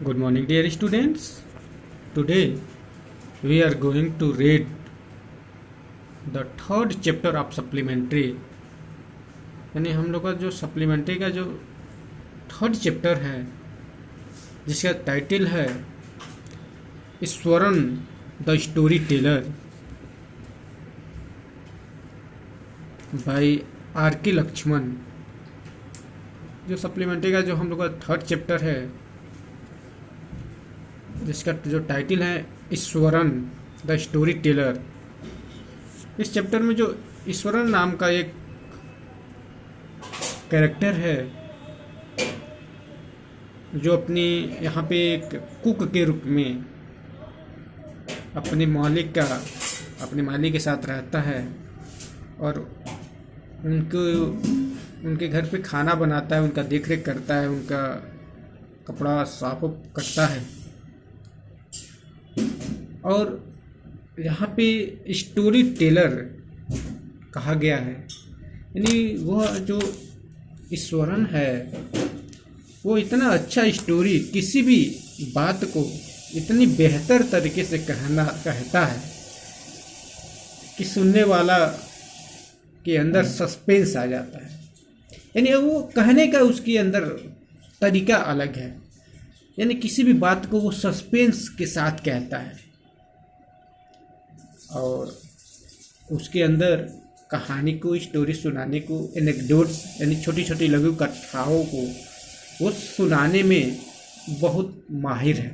Good morning, dear students. Today we are going to read the third chapter of supplementary. यानी हम लोग का जो सप्लीमेंट्री का जो थर्ड चैप्टर है जिसका टाइटल है Iswaran the storyteller by R K Laxman. जो सप्लीमेंट्री का जो हम लोग का थर्ड चैप्टर है जिसका जो टाइटल है ईश्वरन द स्टोरी टेलर। इस चैप्टर में जो ईश्वरन नाम का एक कैरेक्टर है जो अपनी यहाँ पे एक कुक के रूप में अपने मालिक के साथ रहता है और उनके घर पे खाना बनाता है, उनका देख रेख करता है, उनका कपड़ा साफ करता है। और यहाँ पे स्टोरी टेलर कहा गया है, यानी वह जो ईश्वरन है वो इतना अच्छा स्टोरी, किसी भी बात को इतनी बेहतर तरीके से कहता है कि सुनने वाला के अंदर सस्पेंस आ जाता है। यानी वो कहने का उसके अंदर तरीका अलग है, यानी किसी भी बात को वो सस्पेंस के साथ कहता है और उसके अंदर कहानी को, स्टोरी सुनाने को, एनेक्डोट्स यानी छोटी छोटी लघु कथाओं को वो सुनाने में बहुत माहिर है।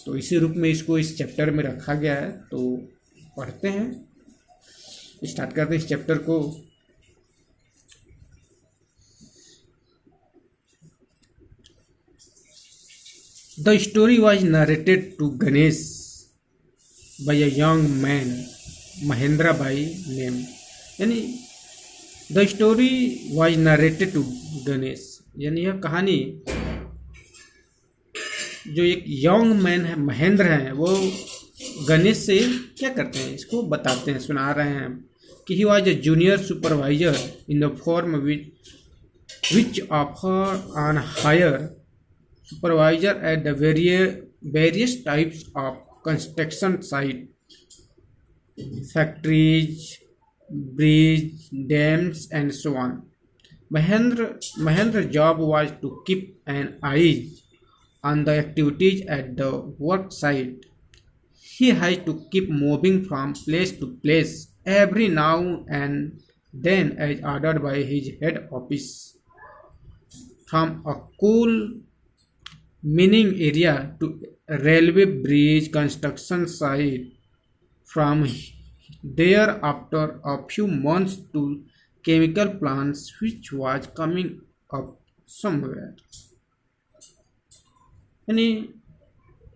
तो इसी रूप में इसको इस चैप्टर में रखा गया है। तो पढ़ते हैं, स्टार्ट करते हैं इस चैप्टर को। The story was narrated to Ganesh by a young man, Mahendra by name। यानी the story was narrated to Ganesh, यानी यह कहानी जो एक यंग मैन है, महेंद्र हैं, वो गणेश से क्या करते हैं इसको बताते हैं, सुना रहे हैं कि he was a junior supervisor in the firm which offer on hire supervisor at the various types of construction site, factories, bridge, dams, and so on. Mahendra's job was to keep an eye on the activities at the work site. He had to keep moving from place to place every now and then as ordered by his head office. From a coal mining area to railway bridge construction site, from there after a few months to chemical plants which was coming up somewhere। यानी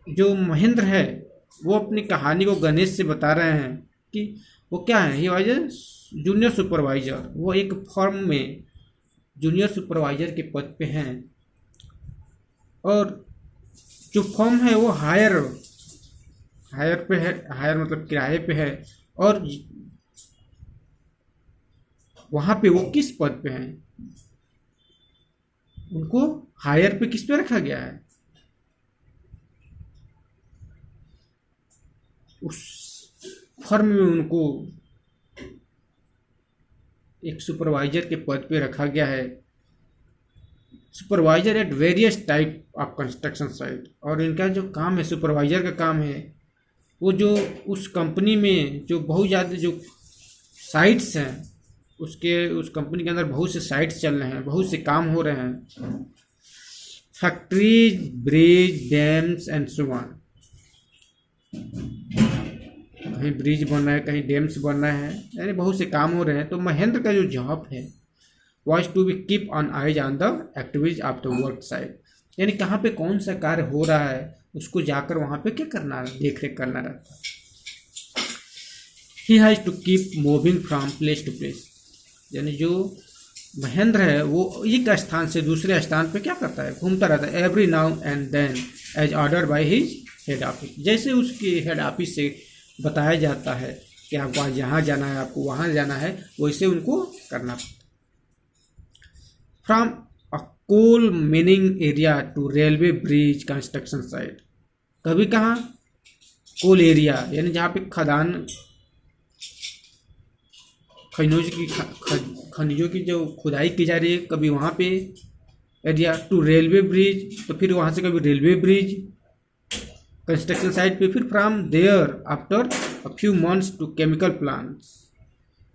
जो महेंद्र है वो अपनी कहानी को गणेश से बता रहे हैं कि वो क्या है, ये वाज जूनियर सुपरवाइजर, वो एक फर्म में जूनियर सुपरवाइजर के पद पे हैं और जो फर्म है वो हायर पे है, हायर मतलब किराए पे है। और वहां पे वो किस पद पे हैं, उनको हायर पे किस पे रखा गया है, उस फर्म में उनको एक सुपरवाइजर के पद पे रखा गया है, supervisor at various type of construction site. और इनका जो काम है, सुपरवाइजर का काम है, वो जो उस कंपनी में जो बहुत ज़्यादा जो साइट्स हैं, उस कंपनी के अंदर बहुत से साइट्स चल रहे हैं, बहुत से काम हो रहे हैं, factories, bridge, dams and so on. कहीं ब्रिज बन रहा है, कहीं डैम्स बन रहा है, यानी बहुत से काम हो रहे हैं। तो महेंद्र का जो जॉब है was to be keep on eyes on the activities of the work site, यानी कहाँ पे कौन सा कार्य हो रहा है उसको जाकर वहाँ पे क्या करना, देख रेख करना रहता है। He has to keep moving from place to place, यानी जो महेंद्र है वो एक स्थान से दूसरे स्थान पे क्या करता है, घूमता रहता है। Every now and then as order by his head office, जैसे उसके हेड ऑफिस से बताया जाता है कि आपको आज यहाँ जाना है, आपको वहाँ जाना है, वैसे उनको करना पड़ता है। From coal mining area to railway bridge construction site. कभी कहाँ कोल एरिया यानी जहाँ पे खनिजों की जो खुदाई की जा रही है, कभी वहाँ पे एरिया टू रेलवे ब्रिज, तो फिर वहाँ से कभी रेलवे ब्रिज कंस्ट्रक्शन साइट पे, फिर from there after a few months to chemical plants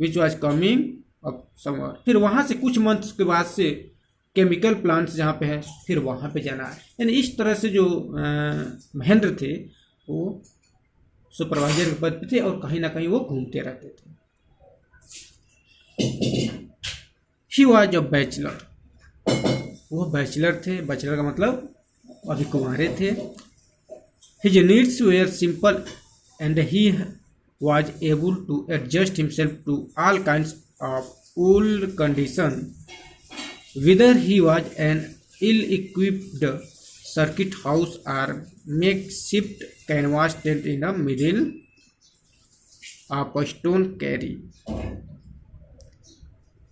which was coming up summer. फिर वहाँ से कुछ मंथ्स के बाद से केमिकल प्लांट्स जहाँ पे है फिर वहाँ पे जाना है। यानी इस तरह से जो महेंद्र थे वो सुपरवाइजर के पद पे थे और कहीं ना कहीं वो घूमते रहते थे। ही वॉज अ बैचलर, वो बैचलर थे। बैचलर का मतलब अभी कुंवारे थे। His needs were simple and he was able to adjust himself to all kinds of old condition, whether he was an ill-equipped circuit house or makeshift canvas tent in the middle of a stone quarry।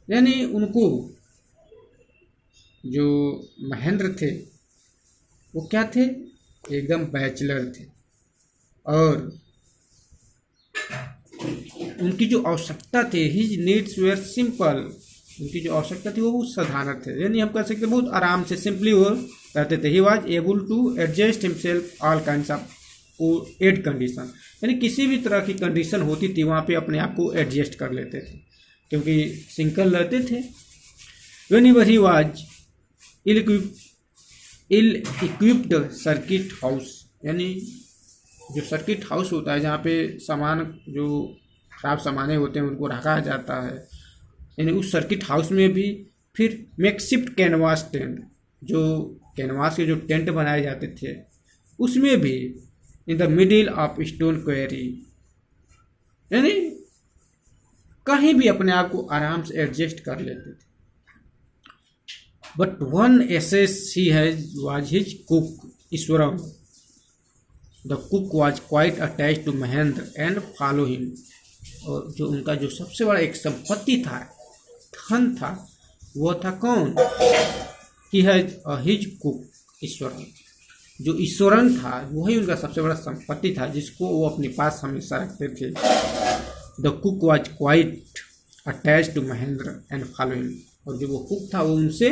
यानी उनको जो महेंद्र थे वो क्या थे, एकदम bachelor थे और उनकी जो आवश्यकता थी, हिज नीड्स वेयर सिंपल, उनकी जो आवश्यकता थी वो साधारण थे। यानी हम कह सकते बहुत आराम से सिंपली वो रहते थे। He was able to adjust himself all kinds of odd condition, यानी किसी भी तरह की कंडीशन होती थी वहाँ पे अपने आप को एडजस्ट कर लेते थे क्योंकि सिंगल रहते थे। Whenever he was ill equipped circuit house, यानी जो सर्किट हाउस होता है जहाँ पे सामान जो खराब सामानें होते हैं उनको रखा जाता है, यानी उस सर्किट हाउस में भी फिर मेकशिफ्ट कैनवास टेंट, जो कैनवास के जो टेंट बनाए जाते थे उसमें भी in the middle of stone query, यानी कहीं भी अपने आप को आराम से एडजस्ट कर लेते थे। But one asset he has was his cook Iswaran. The cook was quite attach to Mahendra and follow him. और जो उनका जो सबसे बड़ा एक संपत्ति था, धन था, वो था कौन, he has his cook Eswaran. जो ईश्वरन था वही उनका सबसे बड़ा संपत्ति था जिसको वो अपने पास हमेशा रखते थे। The cook was quite attach to Mahendra and follow him. और जो वो कुक था वो उनसे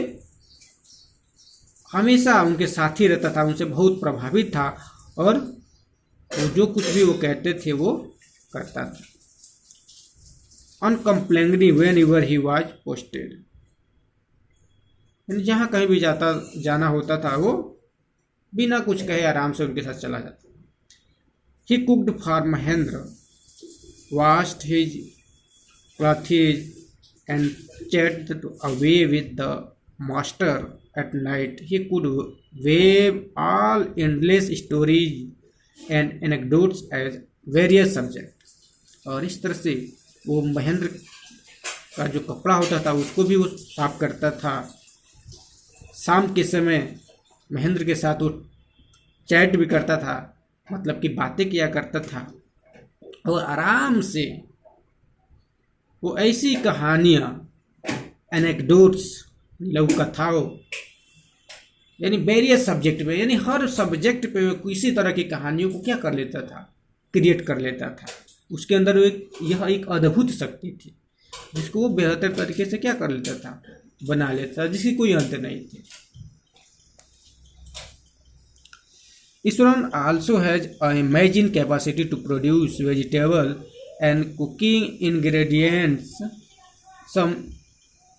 हमेशा उनके साथ ही रहता था, उनसे बहुत प्रभावित था और वो जो कुछ भी वो कहते थे वो करता था। Uncomplainingly whenever he was posted, यानी जहाँ कहीं भी जाना होता था वो बिना कुछ कहे आराम से उनके साथ चला जाता। He cooked for Mahendra, washed his clothes and chatted away with the master at night. He could weave all endless stories and anecdotes as various subjects। और इस तरह से वो महेंद्र का जो कपड़ा होता था उसको भी वो साफ करता था। शाम के समय महेंद्र के साथ वो चैट भी करता था, मतलब कि बातें किया करता था और आराम से वो ऐसी कहानियाँ, एनेक्डोट्स, लघु कथाओं, यानी वेरियस सब्जेक्ट पे, यानी हर सब्जेक्ट पे वो किसी तरह की कहानियों को क्या कर लेता था, क्रिएट कर लेता था। उसके अंदर यह एक अद्भुत शक्ति थी जिसको वो बेहतर तरीके से क्या कर लेता था, बना लेता था, जिसकी कोई अंत नहीं थी। Iswaran also has an amazing capacity to produce vegetable and cooking ingredients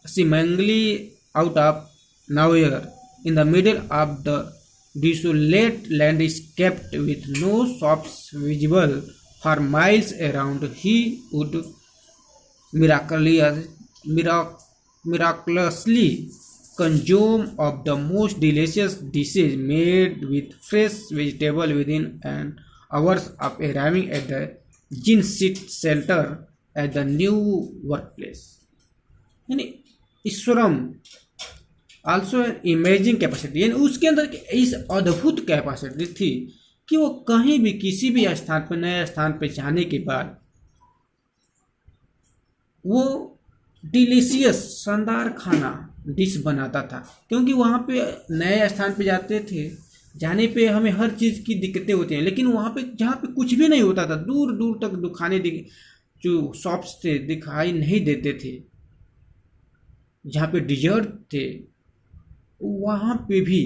seemingly out of nowhere in the middle of the desolate landscape with no shops visible for miles around. He would miraculously consume of the most delicious dishes made with fresh vegetable within an hours of arriving at the gin shelter at the new workplace। यानी ईश्वरम also imaging capacity, यानी उसके अंदर इस अद्भुत capacity थी कि वो कहीं भी किसी भी स्थान पर, नए स्थान पर जाने के बाद वो डिलीशियस शानदार खाना डिश बनाता था, क्योंकि वहाँ पे नए स्थान पे जाते थे, जाने पे हमें हर चीज़ की दिक्कतें होती हैं, लेकिन वहाँ पे जहाँ पे कुछ भी नहीं होता था, दूर दूर तक दुकानें जो शॉप्स थे दिखाई नहीं देते थे, जहाँ पे डिजर्ट थे वहाँ पे भी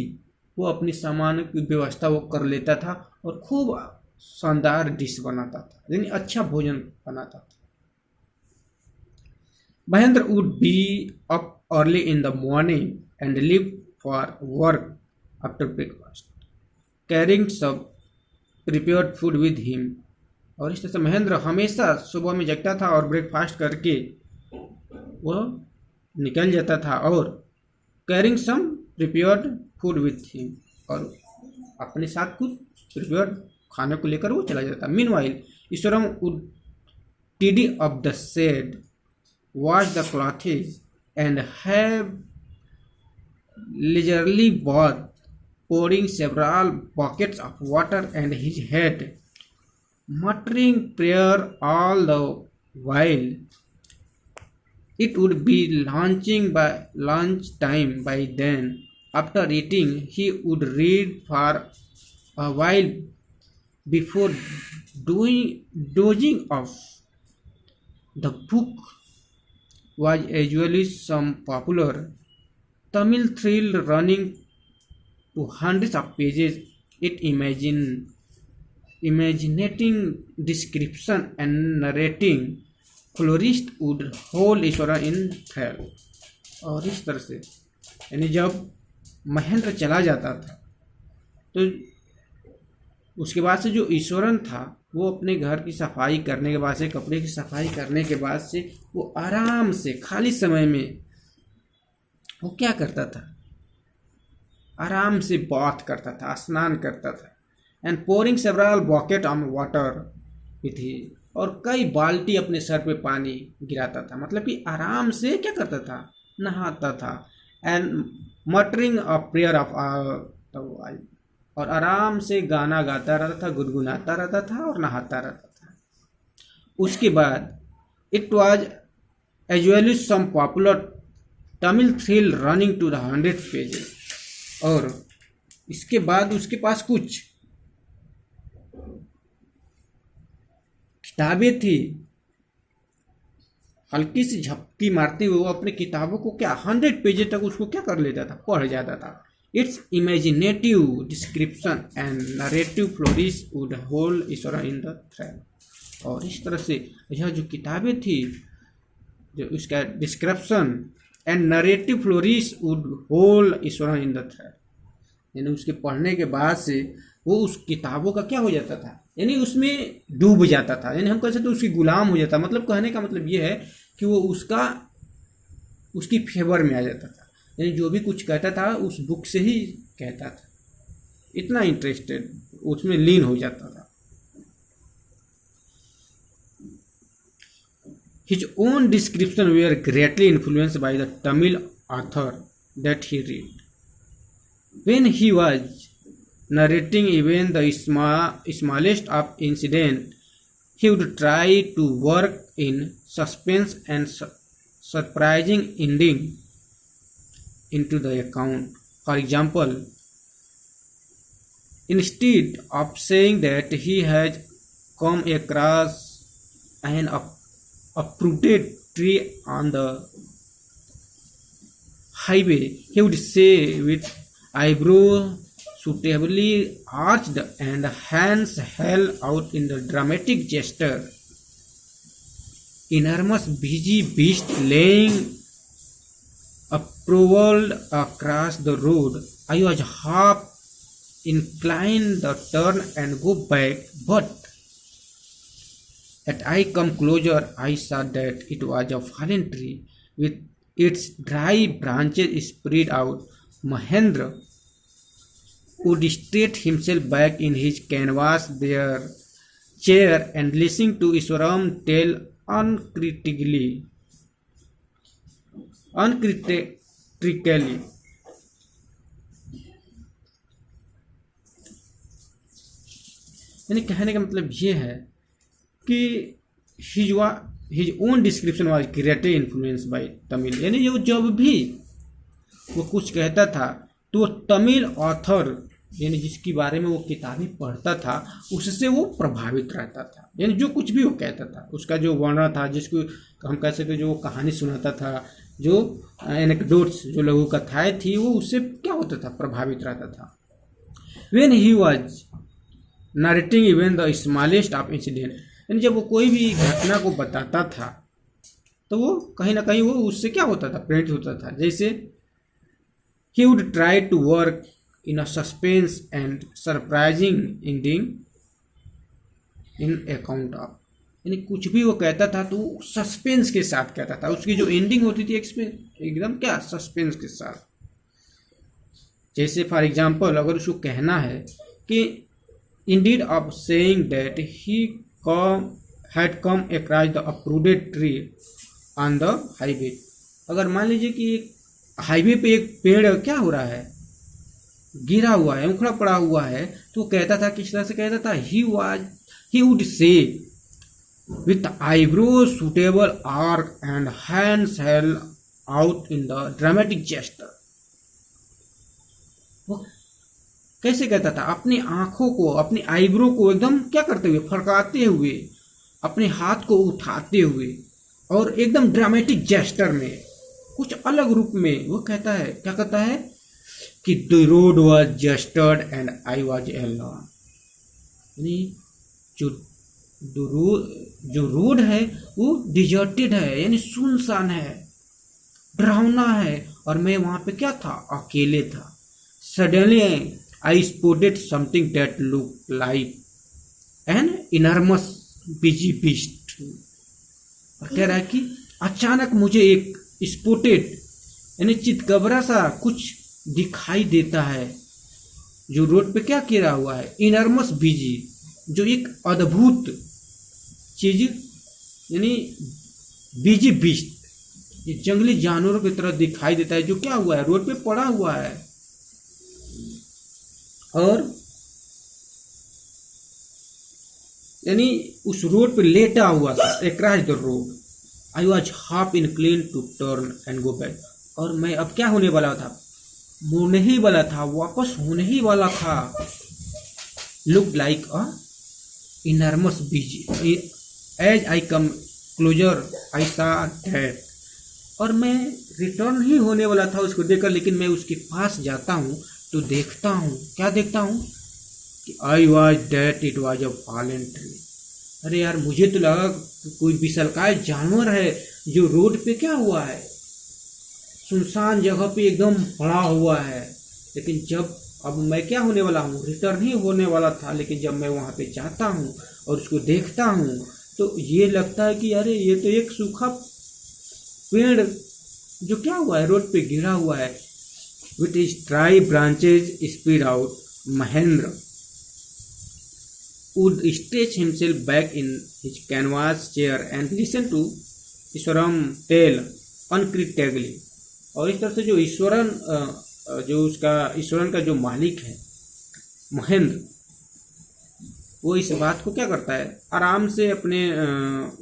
वो अपनी सामान की व्यवस्था वो कर लेता था और खूब शानदार डिश बनाता था, यानी अच्छा भोजन बनाता था। Mahendra would be up early in the morning and leave for work after breakfast, carrying some prepared food with him। और इस तरह से महेंद्र हमेशा सुबह में जगता था और ब्रेकफास्ट करके वह निकल जाता था और carrying some prepared food with him, और अपने साथ कुछ प्रिपेयर्ड खाने को लेकर वो चला जाता। Meanwhile Iswaran would tidy up the shed, wash the clothes, and have leisurely bath, pouring several buckets of water on his head, muttering prayer all the while. It would be lunch time by then. After eating, he would read for a while before dozing off. The book was usually some popular Tamil thriller running to hundreds of pages. It imaginating description and narrating florist would hold Iswaran in thrall. और इस तरह से यानी जब महेंद्र चला जाता था तो उसके बाद से जो ईश्वरन था वो अपने घर की सफाई करने के बाद से, कपड़े की सफाई करने के बाद से वो आराम से खाली समय में वो क्या करता था, आराम से बाथ करता था, स्नान करता था। And pouring several bucket on water with he, और कई बाल्टी अपने सर पे पानी गिराता था, मतलब कि आराम से क्या करता था, नहाता था। And muttering a prayer of all, और आराम से गाना गाता रहता था, गुनगुनाता रहता था और नहाता रहता था। उसके बाद it was usually some popular Tamil thrill running to the 100 pages, और इसके बाद उसके पास कुछ किताबें थी, हल्की सी झपकी मारते हुए वो अपने किताबों को क्या 100 पेजेस तक उसको क्या कर लेता था, पढ़ जाता था। It's imaginative description and narrative flourish would hold Ishwar in the thread. और इस तरह से यह जो किताबें थी, जो उसका description and narrative flourish would hold Ishwar in the thread, यानी उसके पढ़ने के बाद से वो उस किताबों का क्या हो जाता था, यानी उसमें डूब जाता था, यानी हम कह सकते उसकी गुलाम हो जाता। मतलब कहने का मतलब ये है कि वो उसकी फेवर में आ जाता था, यानी जो भी कुछ कहता था उस बुक से ही कहता था, इतना इंटरेस्टेड उसमें लीन हो जाता था। His own description were greatly influenced by the Tamil author that he read. When he was narrating even the smallest of incident, he would try to work in suspense and surprising ending into the account. For example, instead of saying that he has come across an uprooted tree on the highway, he would say with eyebrows suitably arched and hands held out in the dramatic gesture, enormous busy beast laying sprawled across the road. I was half inclined to turn and go back, but as I come closer, I saw that it was a fallen tree with its dry branches spread out. Mahendra would straight himself back in his canvas chair and listen to Iswaram tell uncritically, यानी कहने का मतलब ये है कि his own description was greatly influenced by Tamil, यानी जो जब भी वो कुछ कहता था तो वो तमिल ऑथर यानी जिसके बारे में वो किताबें पढ़ता था उससे वो प्रभावित रहता था। यानी जो कुछ भी वो कहता था उसका जो वर्णन था, जिसको हम कह सकते जो वो कहानी सुनाता था, जो एनेक्डोट्स जो लघु कथाएं थी, वो उससे क्या होता था, प्रभावित रहता था। When he was narrating even the smallest of incident, यानी जब वो कोई भी घटना को बताता था तो वो कहीं ना कहीं वो उससे क्या होता था, प्रेरित होता था। जैसे he would try to work in a suspense and surprising ending in account of, यानी कुछ भी वो कहता था तो सस्पेंस के साथ कहता था, उसकी जो एंडिंग होती थी एकदम क्या, सस्पेंस के साथ। जैसे फॉर एग्जांपल अगर उसको कहना है कि indeed of saying that he had come across the uprooted tree on the highway, अगर मान लीजिए कि हाईवे पे एक पेड़ क्या हो रहा है, गिरा हुआ है, उखड़ा पड़ा हुआ है, तो कहता था, किस तरह से कहता था, he would say with eyebrows suitable arc and hands held out in the dramatic gesture, वो कैसे कहता था, अपनी आंखों को, अपनी आईब्रो को एकदम क्या करते हुए, फड़काते हुए, अपने हाथ को उठाते हुए और एकदम ड्रामेटिक जेस्टर में, कुछ अलग रूप में वो कहता है, क्या कहता है कि the road was deserted and I was alone, यानी जो रोड है वो डिजर्टेड है, यानी सुनसान है, डरावना है, और मैं वहां पे क्या था, अकेले था। Suddenly I spotted something that look like an enormous busy beast, और कह रहा है कि अचानक मुझे एक स्पॉटेड यानी चितकबरा सा कुछ दिखाई देता है, जो रोड पे क्या गिरा हुआ है, इनॉर्मस बिजी, जो एक अद्भुत चीज, यानी बीजी बीस्ट, ये जंगली जानवरों की तरह दिखाई देता है, जो क्या हुआ है, रोड पे पड़ा हुआ है, और यानी उस रोड पे लेटा हुआ था, across the road. I was half inclined to turn and go back, और मैं अब क्या होने वाला था, मुड़ने ही वाला था, वापस होने ही वाला था। लुक लाइक अ इनॉर्मस बीजी as I came closer I saw that, और मैं रिटर्न ही होने वाला था उसको देखकर, लेकिन मैं उसके पास जाता हूँ तो देखता हूँ, क्या देखता हूँ कि I was that it was a fallen tree. अरे यार, मुझे तो लगा कोई विशालकाय जानवर है जो रोड पे क्या हुआ है, सुनसान जगह पे एकदम पड़ा हुआ है, लेकिन जब अब मैं क्या होने वाला हूँ, रिटर्न ही होने वाला था, लेकिन जब मैं वहाँ पे जाता हूँ और उसको देखता हूँ तो ये लगता है कि अरे ये तो एक सूखा पेड़ जो क्या हुआ है, रोड पे गिरा हुआ है। With his dry branches spread out, Mahendra would stretch himself back in his canvas chair and listen to Iswaran tale uncritically, और इस तरह से जो ईश्वरन का जो मालिक है महेंद्र, वो इस बात को क्या करता है, आराम से अपने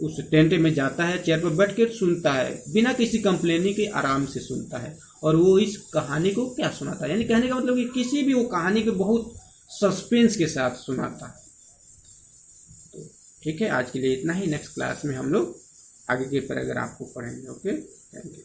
उस टेंट में जाता है, चेयर पर बैठ कर सुनता है, बिना किसी कंप्लेनी के आराम से सुनता है, और वो इस कहानी को क्या सुनाता है, यानी कहने का मतलब कि किसी भी वो कहानी को बहुत सस्पेंस के साथ सुनाता है। तो ठीक है, आज के लिए इतना ही, नेक्स्ट क्लास में हम लोग आगे के पैराग्राफ को पढ़ेंगे। Okay, thank you.